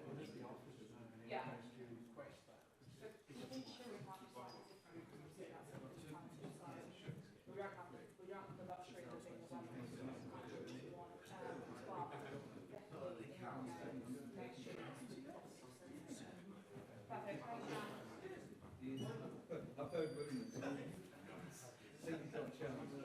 Yeah. The featuring might be slightly different because that's a different so we don't have the luxury of being the one that's kind of one but definitely in next year perfect. I've heard movement. Think you've got a chance.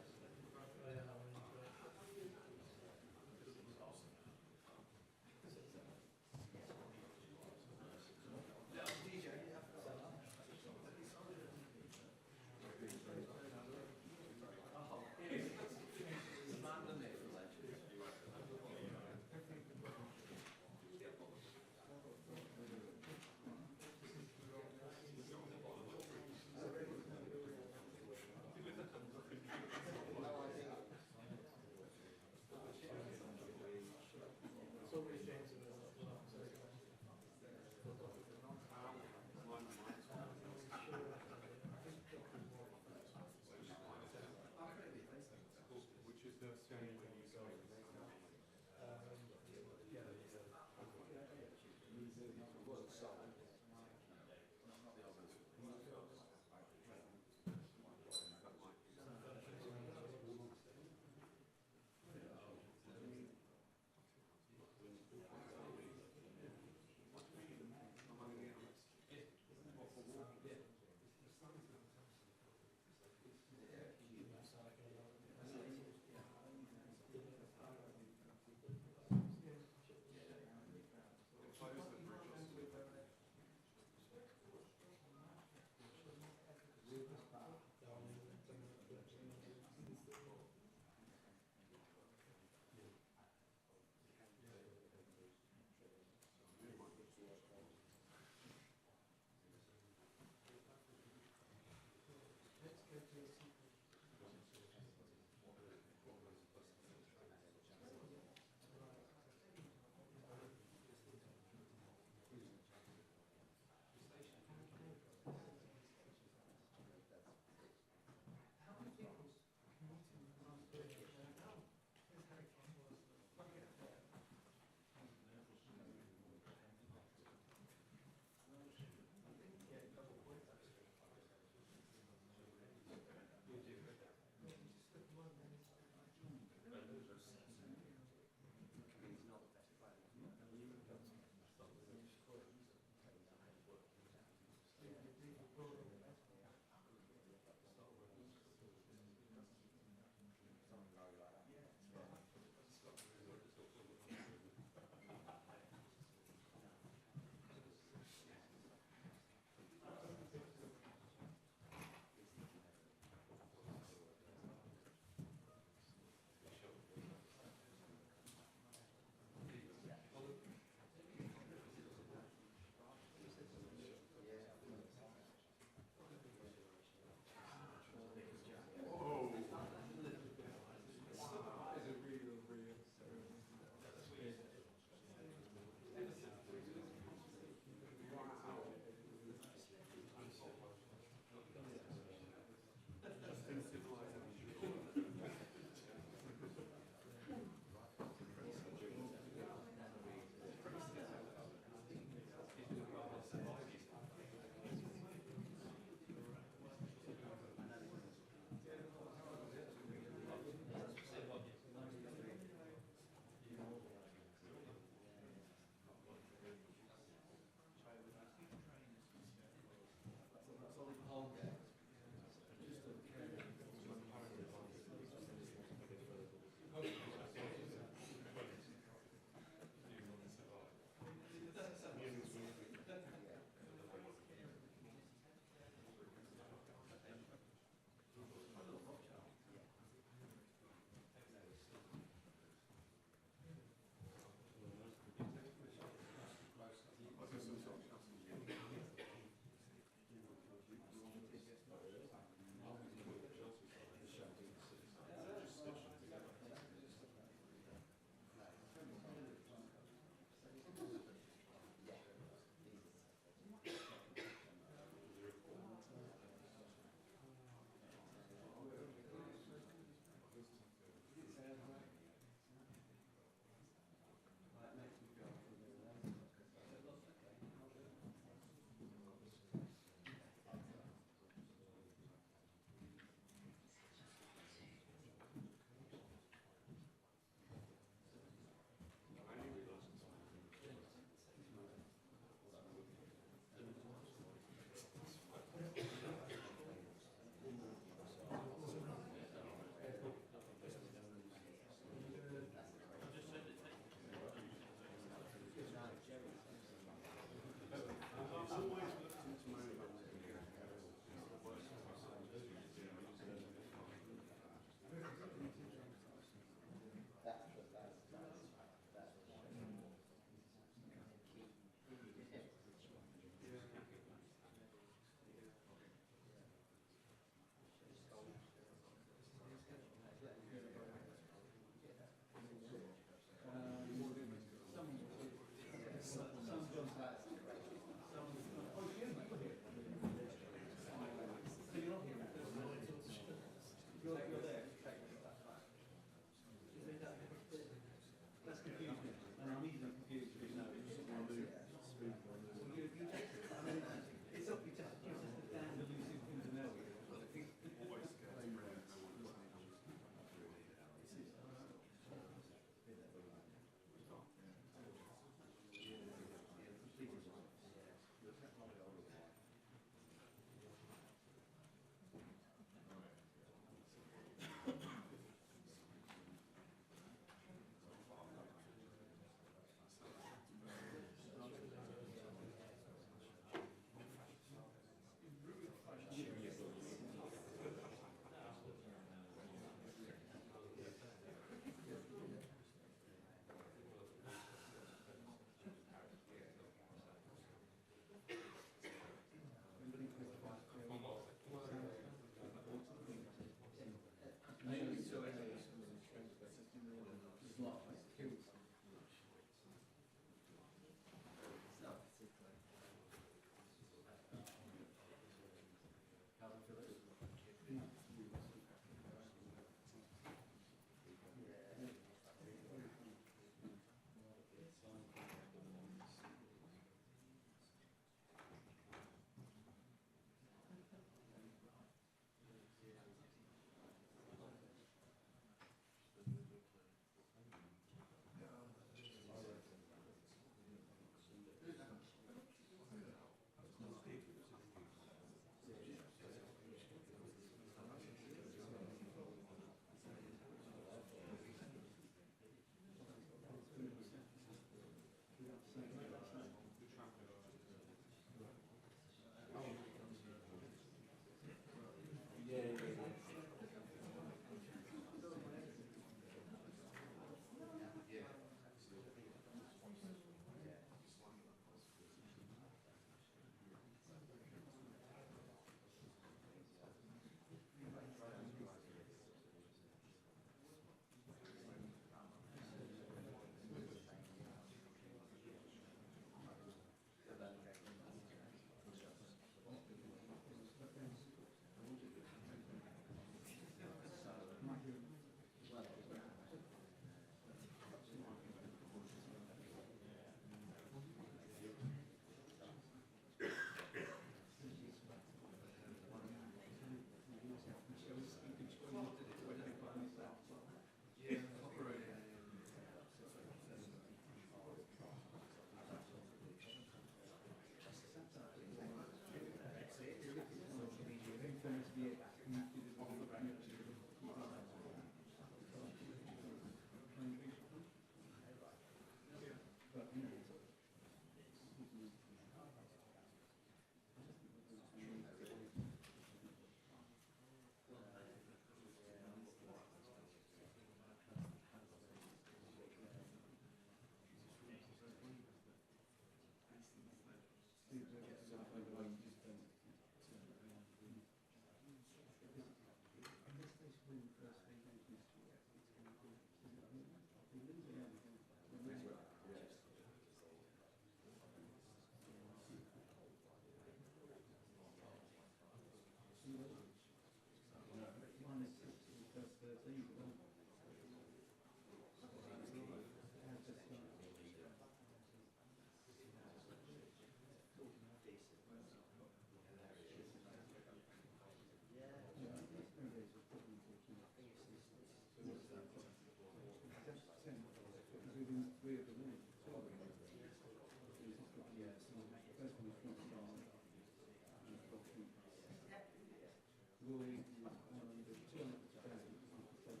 Roy is on the turn up today. -1.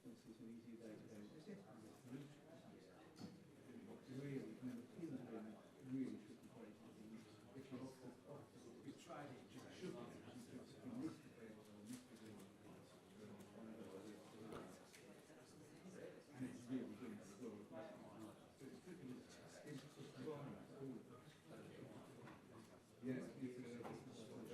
This is an easy day today. Really, I mean, the pins are in really tricky places. If you're off the, if you tried it, just shook it, you just missed the ball or missed the ball. And it's really good to score. So it's tricky. It's wrong. Yeah, it's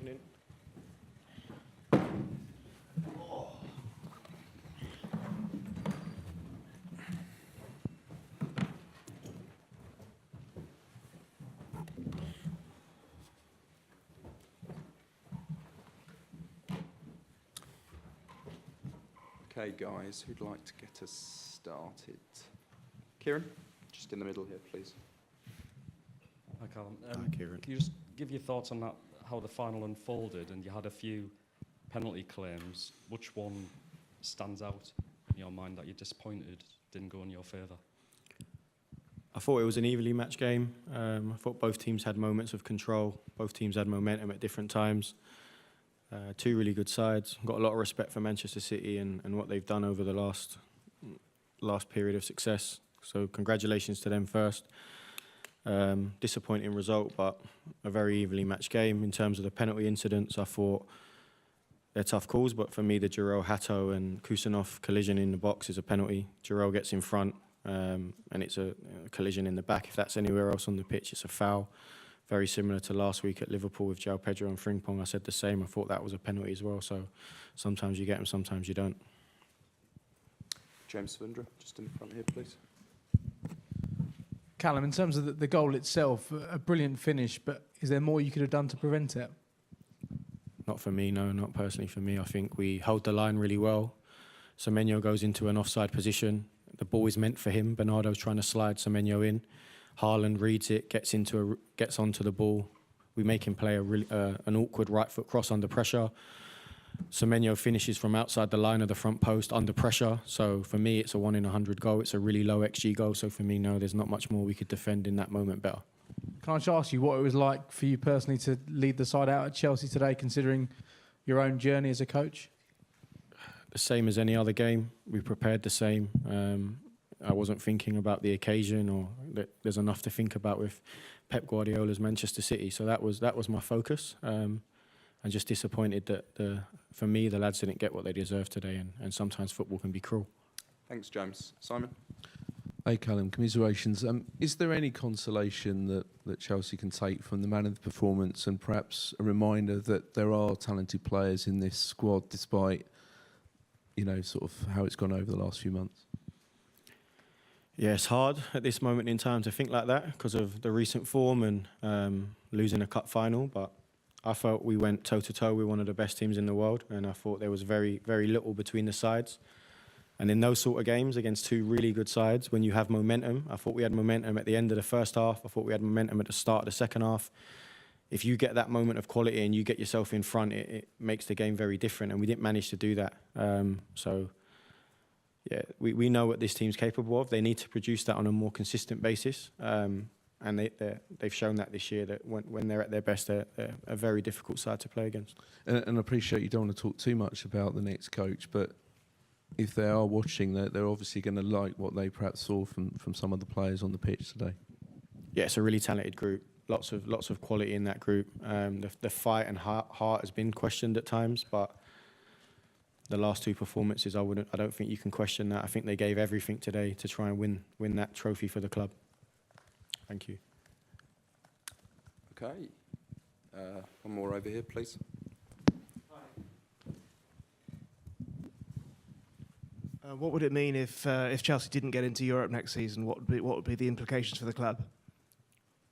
opening. Okay, guys, who'd like to get us started? Kieran, just in the middle here, please. Hi, Callum. Hi, Kieran. Can you just give your thoughts on that, how the final unfolded, and you had a few penalty claims. Which one stands out in your mind that you're disappointed didn't go in your favour? I thought it was an evenly matched game. I thought both teams had moments of control. Both teams had momentum at different times. Two really good sides. Got a lot of respect for Manchester City and what they've done over the last period of success. So congratulations to them first. Disappointing result, but a very evenly matched game. In terms of the penalty incidents, I thought they're tough calls, but for me, the Jarrell Hato and Kusanov collision in the box is a penalty. Jarrell gets in front, and it's a collision in the back. If that's anywhere else on the pitch, it's a foul. Very similar to last week at Liverpool with João Pedro and Frimpong. I said the same. I thought that was a penalty as well. So sometimes you get them, sometimes you don't. James Svindra, just in the front here, please. Callum, in terms of the goal itself, a brilliant finish, but is there more you could have done to prevent it? Not for me, no, not personally for me. I think we hold the line really well. Semenyo goes into an offside position. The ball is meant for him. Bernardo's trying to slide Semenyo in. Haaland reads it, gets onto the ball. We make him play an awkward right foot cross under pressure. Semenyo finishes from outside the line of the front post under pressure. So for me, it's a 1 in 100 goal. It's a really low XG goal. So for me, no, there's not much more we could defend in that moment better. Can I just ask you what it was like for you personally to lead the side out at Chelsea today, considering your own journey as a coach? The same as any other game. We prepared the same. I wasn't thinking about the occasion, or that there's enough to think about with Pep Guardiola's Manchester City. So that was my focus. I'm just disappointed that for me the lads didn't get what they deserved today, and sometimes football can be cruel. Thanks, James. Simon? Hey, Callum, commiserations. Is there any consolation that Chelsea can take from the man of the performance, and perhaps a reminder that there are talented players in this squad despite, sort of how it's gone over the last few months? Yeah, it's hard at this moment in time to think like that because of the recent form and losing a cup final. But I felt we went toe-to-toe with one of the best teams in the world, and I thought there was very, very little between the sides. And in those sort of games against two really good sides, when you have momentum, I thought we had momentum at the end of the first half. I thought we had momentum at the start of the second half. If you get that moment of quality and you get yourself in front, it makes the game very different, and we didn't manage to do that. Yeah, we know what this team's capable of. They need to produce that on a more consistent basis. And they've shown that this year, that when they're at their best, they're a very difficult side to play against. And I appreciate you don't want to talk too much about the next coach, but if they are watching, they're obviously going to like what they perhaps saw from some of the players on the pitch today. Yeah, it's a really talented group. Lots of quality in that group. The fight and heart has been questioned at times, but the last two performances, I don't think you can question that. I think they gave everything today to try and win that trophy for the club. Thank you. Okay. One more over here, please. What would it mean if Chelsea didn't get into Europe next season? What would be the implications for the club?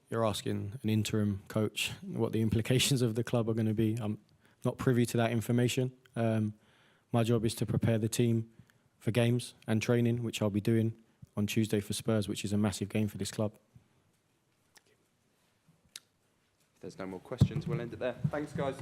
You're asking an interim coach what the implications of the club are going to be. I'm not privy to that information. My job is to prepare the team for games and training, which I'll be doing on Tuesday for Spurs, which is a massive game for this club. If there's no more questions, we'll end it there. Thanks, guys.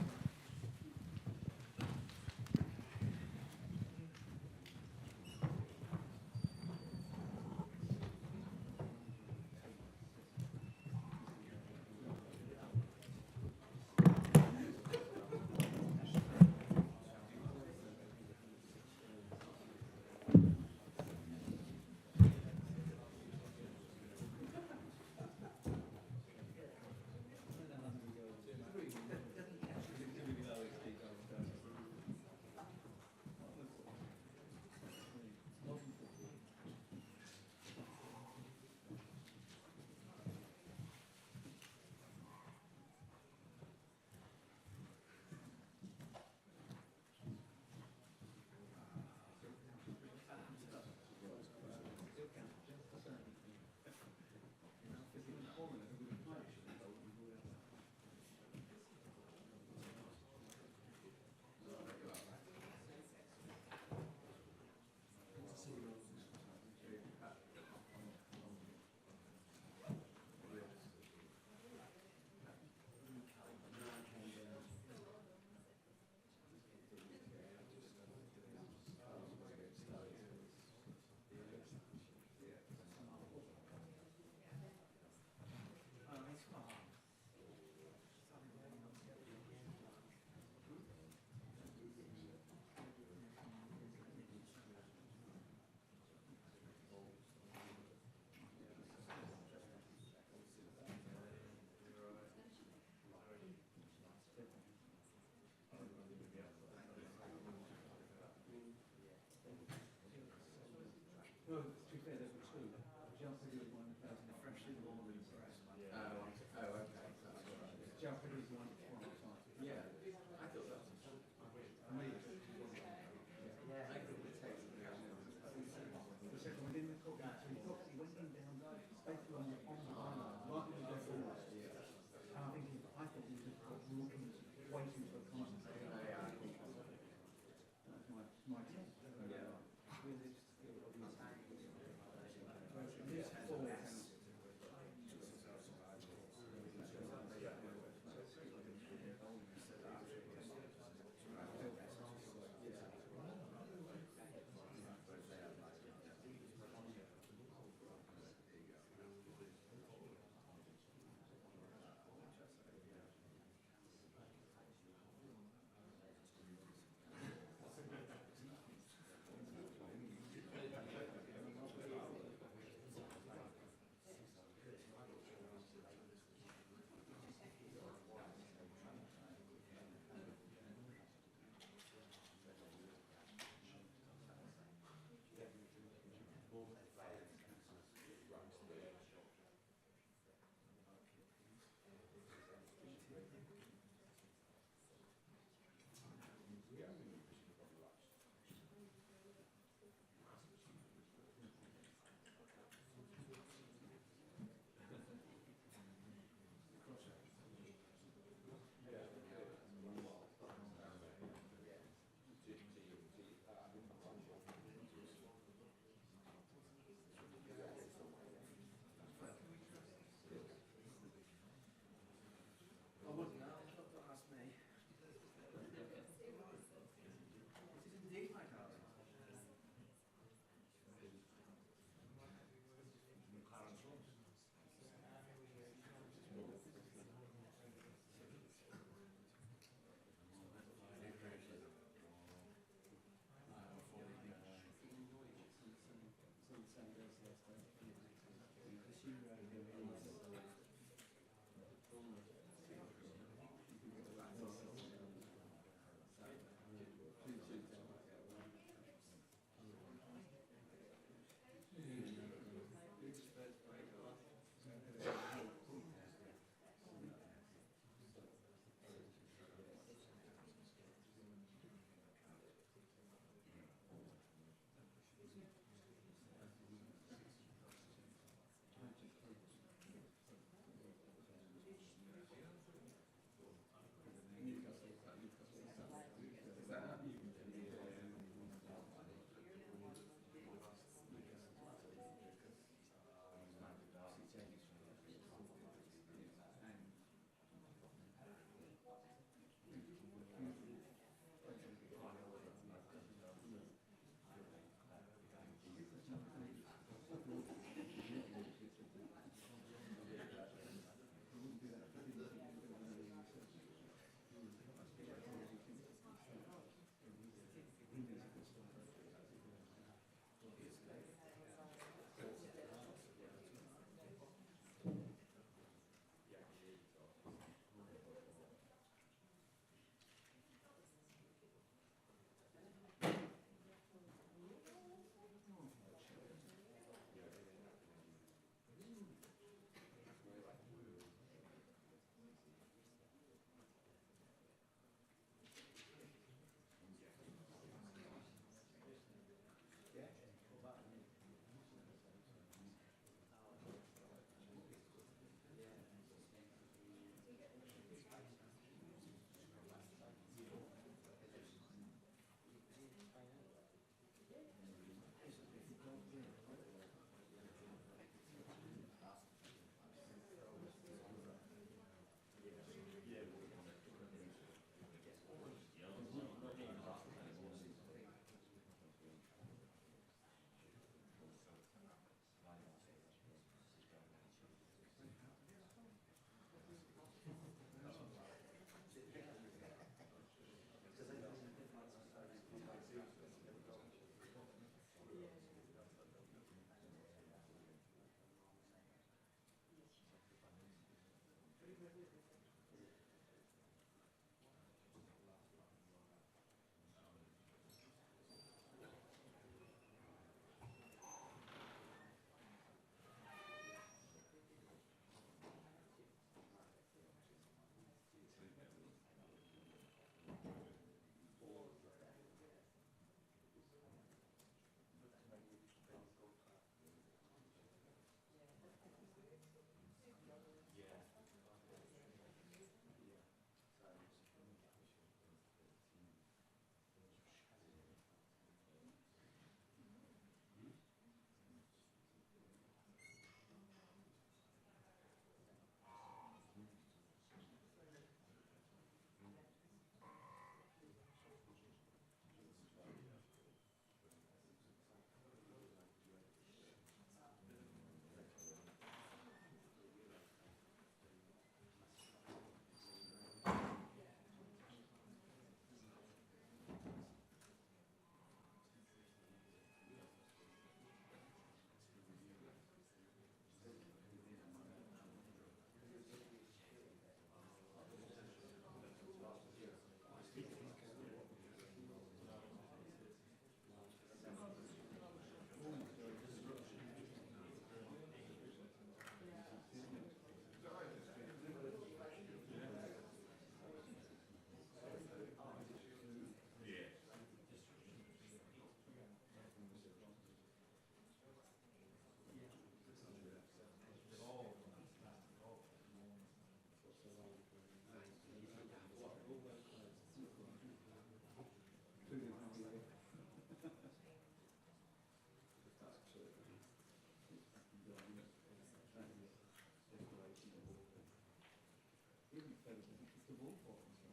incredible. It's the ball for him. So.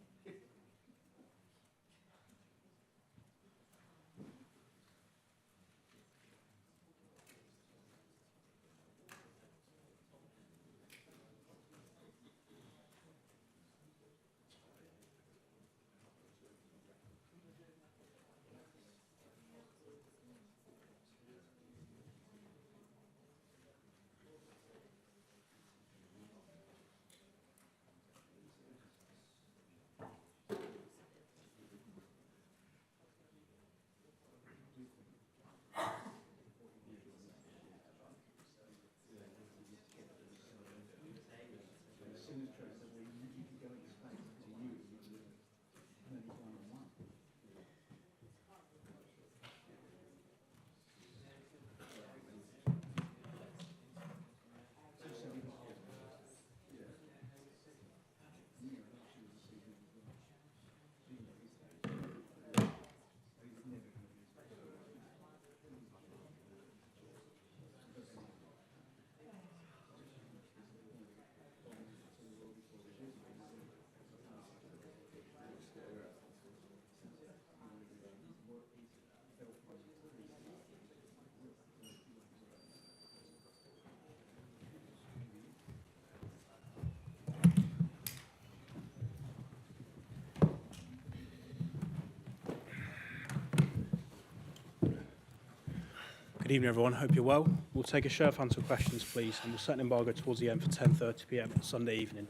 Good evening, everyone. Hope you're well. We'll take a show of hands for questions, please, and we'll set an embargo towards the end for 10:30 p.m. on Sunday evening.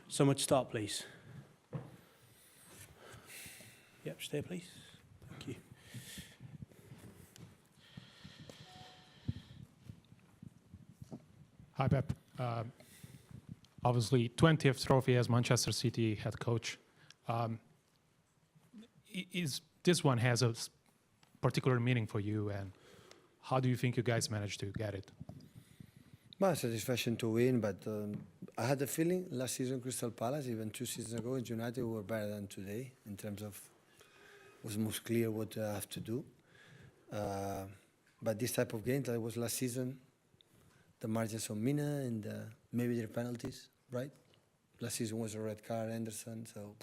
Someone to start, please. Yep, stay, please. Thank you. Hi, Pep. Obviously, 20th trophy as Manchester City head coach. This one has a particular meaning for you, and how do you think you guys managed to get it? Well, satisfaction to win, but I had the feeling last season Crystal Palace, even 2 seasons ago in United, we were better than today in terms of it was most clear what I have to do. But this type of game that was last season, the margins of Mina and maybe their penalties, right? Last season was a red card, Anderson. So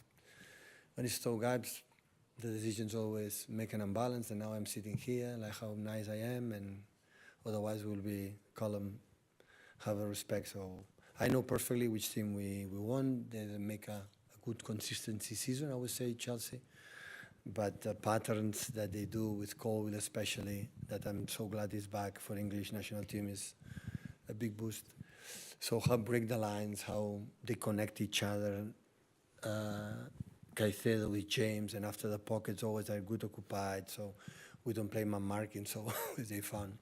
when it's two guys, the decisions always make an imbalance. And now I'm sitting here, like how nice I am, and otherwise we'll be have a respect. So I know perfectly which team we won. They make a good consistency season, I would say, Chelsea. But the patterns that they do with Colwill especially, that I'm so glad is back for English national team, is a big boost. So how break the lines, how they connect each other. Caicedo with James, and after the pockets always are good occupied, so we don't play man marking, so they fun.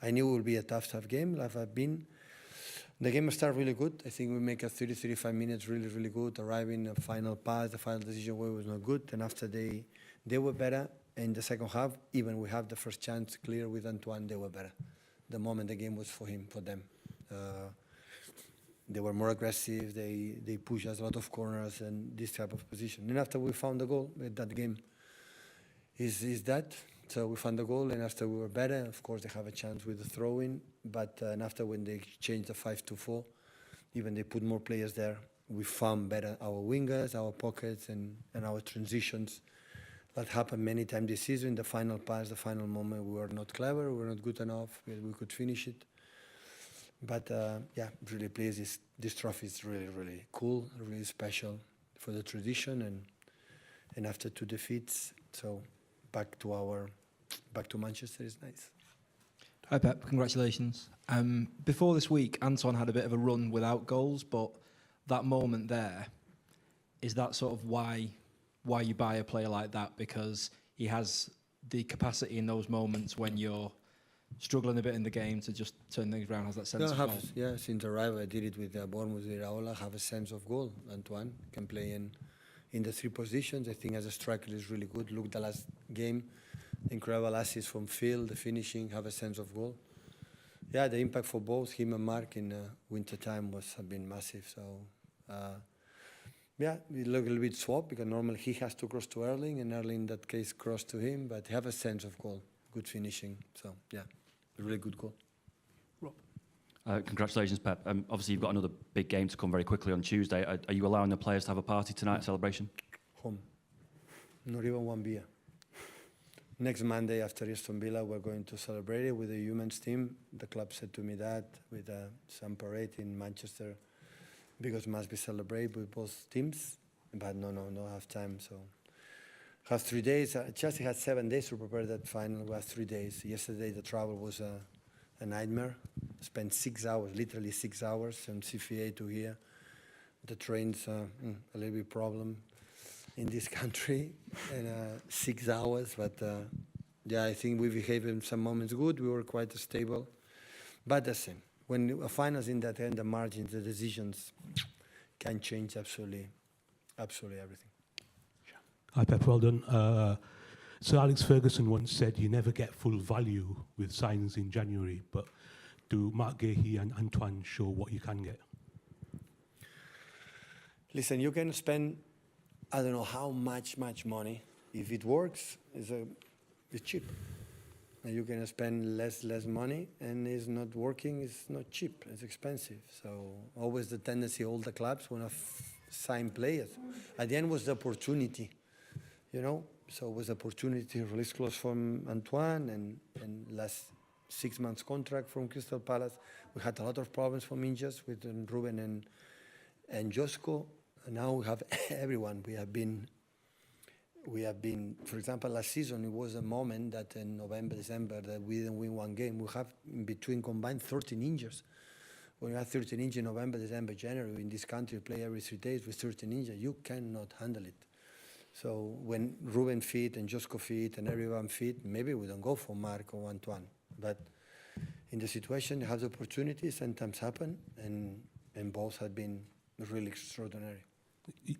I knew it would be a tough game, like I've been. The game started really good. I think we make a 30-35 minutes really, really good, arriving a final pass, the final decision was not good, and after they were better. In the second half, even we have the first chance clear with Antoine, they were better. The moment the game was for them. They were more aggressive, they pushed us a lot of corners and this type of position. And after we found the goal, that game is that. So we found the goal, and after we were better, of course they have a chance with the throw-in, but and after when they changed the 5-4, even they put more players there, we found better our wingers, our pockets, and our transitions. That happened many times this season. The final pass, the final moment, we were not clever, we were not good enough, we could finish it. But yeah, really pleased. This trophy is really, really cool, really special for the tradition, and after 2 defeats, so back to Manchester is nice. Hi Pep, congratulations. Before this week, Anton had a bit of a run without goals, but that moment there, is that sort of why you buy a player like that? Because he has the capacity in those moments when you're struggling a bit in the game to just turn things around, has that sense of goal? Yeah, since arrival, I did it with Bournemouth, with Raola, have a sense of goal. Antoine can play in the 3 positions. I think as a striker is really good. Look, the last game, incredible assist from Phil, the finishing, have a sense of goal. Yeah, the impact for both him and Mark in winter time have been massive. So yeah, we look a little bit swap because normally he has to cross to Erling, and Erling in that case cross to him, but have a sense of goal, good finishing. So yeah, a really good goal. Rob. Congratulations, Pep. Obviously, you've got another big game to come very quickly on Tuesday. Are you allowing the players to have a party tonight, celebration? Home. Not even one beer. Next Monday after Aston Villa, we're going to celebrate it with the women's team. The club said to me that with some parade in Manchester, because must be celebrated with both teams. But no half time. So have 3 days. Chelsea had 7 days to prepare that final. We had 3 days. Yesterday the travel was a nightmare. Spent 6 hours, literally 6 hours from CFA to here. The train's a little bit problem in this country, and 6 hours. But yeah, I think we behaved in some moments good. We were quite stable, but the same. When a finals in that end, the margins, the decisions can change absolutely everything. Hi, Pep. Well done. Sir Alex Ferguson once said you never get full value with signings in January, but do Mark Gahey and Antoine show what you can get? Listen, you can spend, I don't know how much money. If it works, it's cheap. And you can spend less money, and it's not working, it's not cheap, it's expensive. So always the tendency, all the clubs want to sign players. At the end was the opportunity, you know? So it was the opportunity to release clause from Antoine and last 6 months contract from Crystal Palace. We had a lot of problems from injuries with Ruben and Josko. And now we have everyone. We have been, for example, last season, it was a moment that in November, December, that we didn't win one game. We have in between combined 13 injuries. When you have 13 injuries in November, December, January, in this country, you play every 3 days with 13 injuries. You cannot handle it. So when Ruben fit and Josko fit and everyone fit, maybe we don't go for Mark or Antoine. But in the situation, you have the opportunities, sometimes happen, and both have been really extraordinary.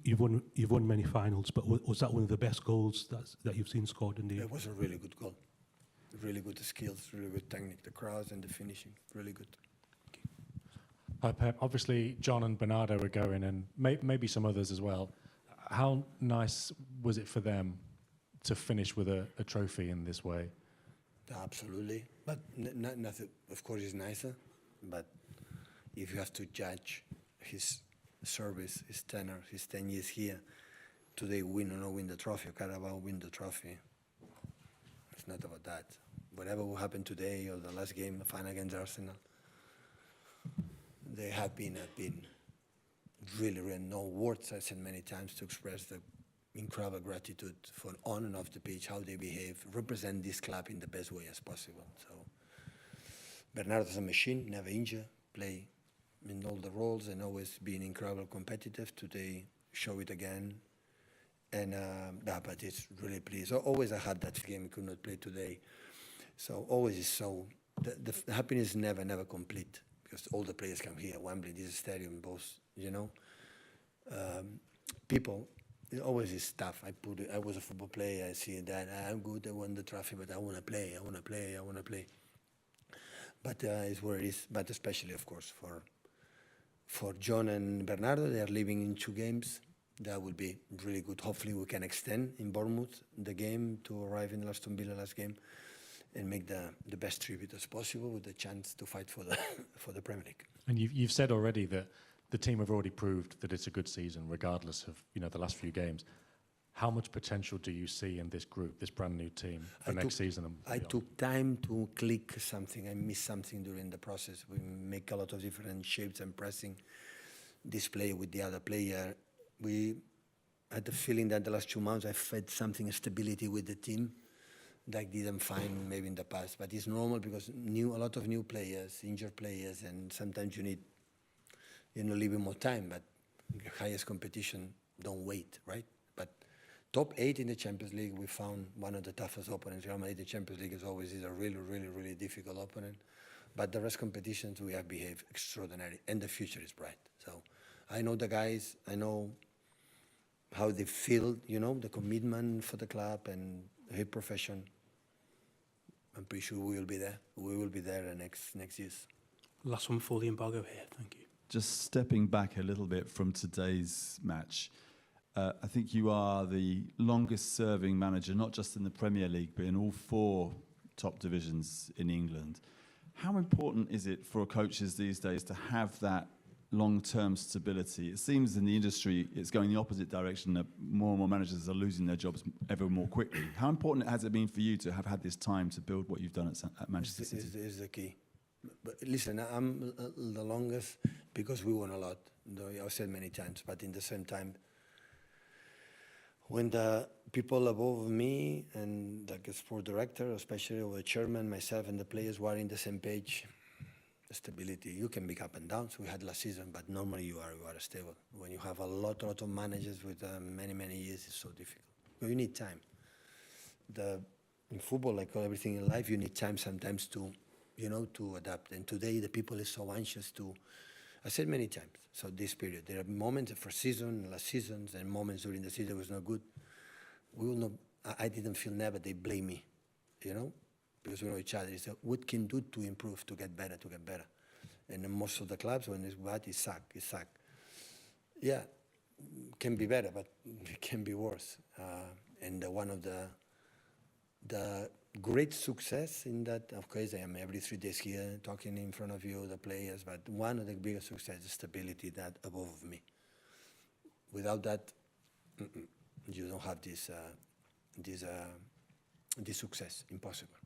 You've won many finals, but was that one of the best goals that you've seen scored in the year? It was a really good goal. Really good skills, really good technique, the cross and the finishing, really good. Hi, Pep. Obviously, John and Bernardo were going, and maybe some others as well. How nice was it for them to finish with a trophy in this way? Absolutely. But nothing, of course, is nicer. But if you have to judge his service, his tenor, his 10 years here, today win or not win the trophy, Carabao win the trophy. It's not about that. Whatever will happen today or the last game, the final against Arsenal, they have been really no words, I said many times, to express the incredible gratitude for on and off the pitch, how they behave, represent this club in the best way as possible. So Bernardo's a machine, never injured, play in all the roles and always being incredible competitive. Today, show it again. And but it's really pleased. Always I had that game, could not play today. So always is so, the happiness is never complete, because all the players come here, Wembley, this stadium, both, you know. People, it always is tough. I was a football player, I see that, I'm good, I won the trophy, but I want to play. But it's where it is, but especially, of course, for John and Bernardo, they are living in 2 games. That would be really good. Hopefully we can extend in Bournemouth the game to arrive in Aston Villa last game and make the best tribute as possible with the chance to fight for the Premier League. And you've said already that the team have already proved that it's a good season, regardless of the last few games. How much potential do you see in this group, this brand new team, for next season? I took time to click something. I missed something during the process. We make a lot of different shapes and pressing, display with the other player. We had the feeling that the last 2 months I fed something, stability with the team that I didn't find maybe in the past. But it's normal because a lot of new players, injured players, and sometimes you need a little bit more time. But the highest competition don't wait, right? But top 8 in the Champions League, we found one of the toughest opponents. Real Madrid, the Champions League is always a really difficult opponent. But the rest competitions, we have behaved extraordinary, and the future is bright. So I know the guys, I know how they feel, the commitment for the club and the profession. I'm pretty sure we will be there. We will be there next years. Last one before the embargo here. Thank you. Just stepping back a little bit from today's match, I think you are the longest-serving manager, not just in the Premier League, but in all 4 top divisions in England. How important is it for coaches these days to have that long-term stability? It seems in the industry it's going the opposite direction, that more and more managers are losing their jobs ever more quickly. How important has it been for you to have had this time to build what you've done at Manchester City? Is the key. But listen, I'm the longest because we won a lot, though I've said many times, but in the same time, when the people above me and the sport director, especially or the chairman, myself and the players were in the same page, stability. You can be up and down. So we had last season, but normally you are stable. When you have a lot of managers with many years, it's so difficult. But you need time. In football, like everything in life, you need time sometimes to adapt. And today the people is so anxious to. I said many times. So this period, there are moments for season, last seasons, and moments during the season was not good. We will not. I didn't feel never they blame me, because we know each other. It's what can do to improve, to get better. And in most of the clubs, when it's bad, it's sack. Yeah, can be better, but it can be worse. And one of the great success in that, of course, I am every 3 days here talking in front of you, the players, but one of the biggest success is stability that above me. Without that, you don't have this success. Impossible.